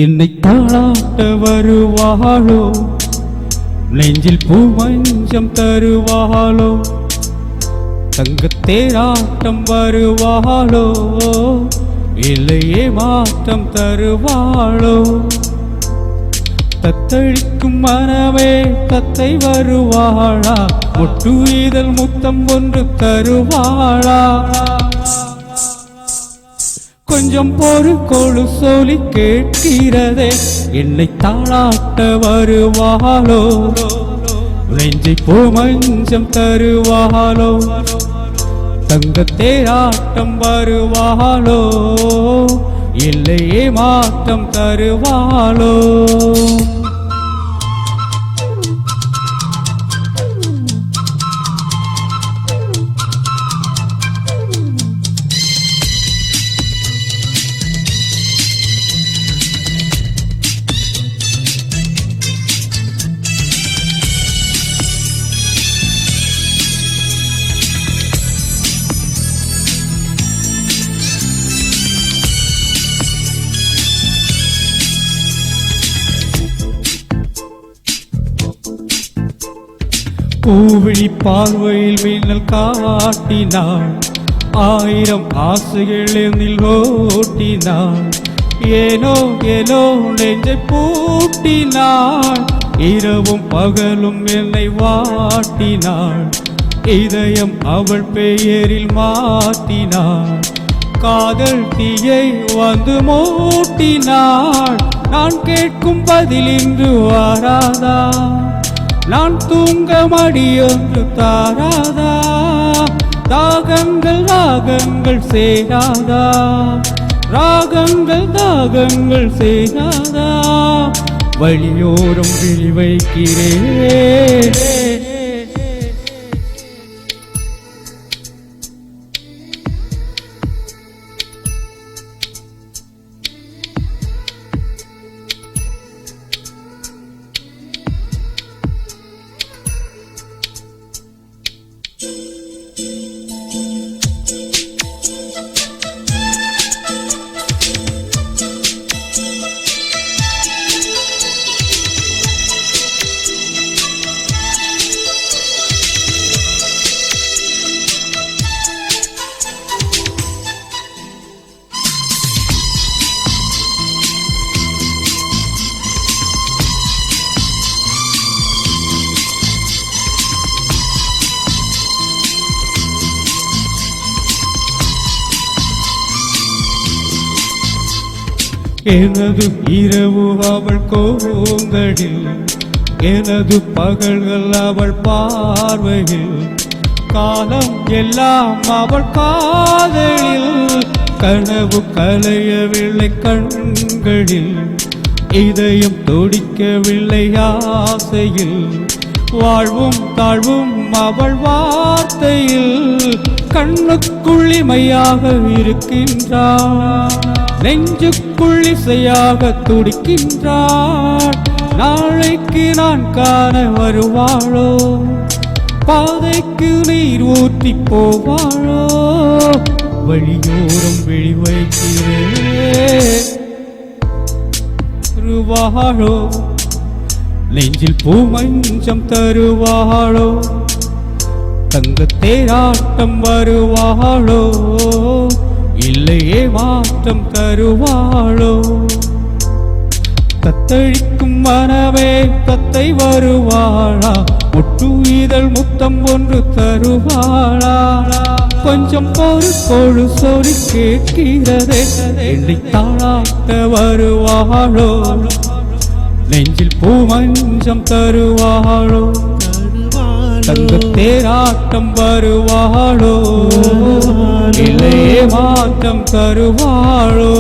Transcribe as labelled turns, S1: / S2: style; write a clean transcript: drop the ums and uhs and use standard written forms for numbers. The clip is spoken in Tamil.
S1: என்னை தாளாட்ட வருவாளோ, நெஞ்சில் பூமஞ்சம் தருவாளோ, தங்கத்தேராட்டம் வருவாளோ, இல்லையே மாற்றம் தருவாளோ. தத்தளிக்கும் மனமே தத்தை வருவாளா, முட்டு இதழ் முத்தம் ஒன்று தருவாளா. கொஞ்சம் பொறு சொல்லி கேட்கிறதே, என்னை தாளாட்ட வருவாளோ, நெஞ்சை பூமஞ்சம் தருவாளோ, தங்கத்தேராட்டம் வருவாளோ, இல்லையே மாற்றம் தருவாளோ. பூவிழி பார்வையில் மின்னல் காட்டினாள், ஆயிரம் ஆசைகள் என்னில் ஓட்டினாள். ஏனோ ஏனோ நெஞ்சை பூட்டினாள், இரவும் பகலும் என்னை வாட்டினாள். இதயம் அவள் பெயரில் மாற்றினாள், காதல் தீயை வந்து மூட்டினாள். நான் கேட்கும் பதில் இன்று வாராதா, நான் தூங்க மடியொன்று தாராதா. தாகங்கள் ராகங்கள் சேராதா, ராகங்கள் தாகங்கள் சேராதா. வழியோரம் விழி வைக்கிறேன், எனது இரவு அவள் கோங்கடில், எனது பகல்கள் அவள் பார்வையில், காலம் எல்லாம் அவள் காதலில். கனவு கலையவில்லை கண்களில், இதயம் துடிக்கவில்லை ஆசையில். வாழ்வும் தாழ்வும் அவள் வார்த்தையில், கண்ணுக்குள்ளிமையாக இருக்கின்றாள், நெஞ்சுக்குள் இசையாக துடிக்கின்றாள். நாளைக்கு நான் காண வருவாளோ, பாதைக்கு நீர் ஊற்றி போவாளோ. வழியோரம் விழி வைக்கிறேன், வருவாளோ, நெஞ்சில் பூமஞ்சம் தருவாளோ, தங்கத்தேராட்டம் வருவாளோ, இல்லையே மாற்றம் தருவாளோ. தத்தளிக்கும் மனமே தத்தை வருவாளா, முட்டு இதழ் முத்தம் ஒன்று தருவாளா. கொஞ்சம் பொறு சொல்லி கேட்கிறதே, என்னை தாளாட்ட வருவாளோ, நெஞ்சில் பூமஞ்சம் தருவாளோ, தங்கத்தேராட்டம் வருவாளோ, இல்லையே மாற்றம் தருவாளோ.